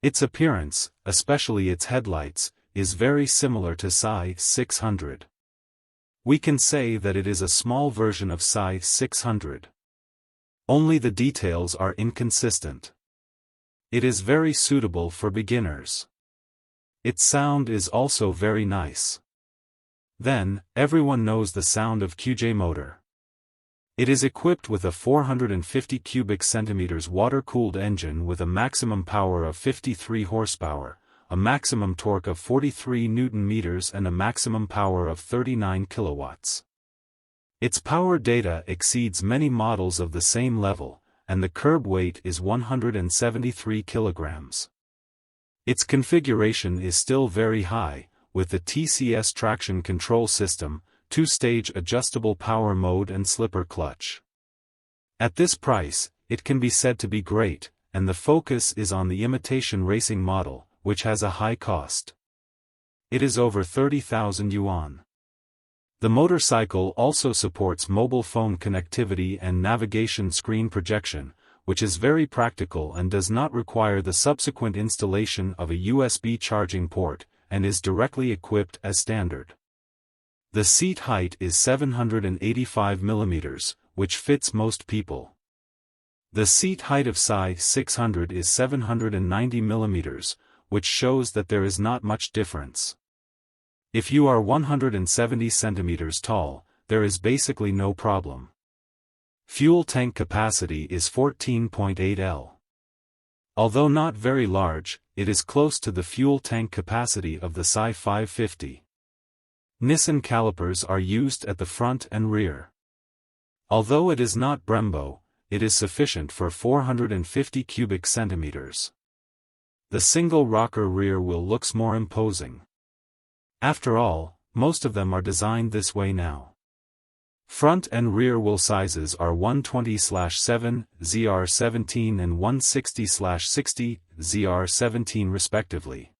Its appearance, especially its headlights, is very similar to Psy 600. We can say that it is a small version of Psy 600. Only the details are inconsistent. It is very suitable for beginners. Its sound is also very nice. Then, everyone knows the sound of QJMotor. It is equipped with a 450 cubic centimeters water-cooled engine with a maximum power of 53 horsepower, a maximum torque of 43 Nm and a maximum power of 39 kilowatts. Its power data exceeds many models of the same level, and the curb weight is 173 kilograms. Its configuration is still very high, with the TCS traction control system, 2-stage adjustable power mode and slipper clutch. At this price, it can be said to be great, and the focus is on the imitation racing model, which has a high cost. It is over 30,000 yuan. The motorcycle also supports mobile phone connectivity and navigation screen projection, which is very practical and does not require the subsequent installation of a USB charging port, and is directly equipped as standard. The seat height is 785 mm, which fits most people. The seat height of Psy 600 is 790 mm, which shows that there is not much difference. If you are 170 centimeters tall, there is basically no problem. Fuel tank capacity is 14.8 L. Although not very large, it is close to the fuel tank capacity of the Psy 550. Nissan calipers are used at the front and rear. Although it is not Brembo, it is sufficient for 450 cubic centimeters. The single rocker rear wheel looks more imposing. After all, most of them are designed this way now. Front and rear wheel sizes are 120/7, ZR17 and 160/60, ZR17 respectively.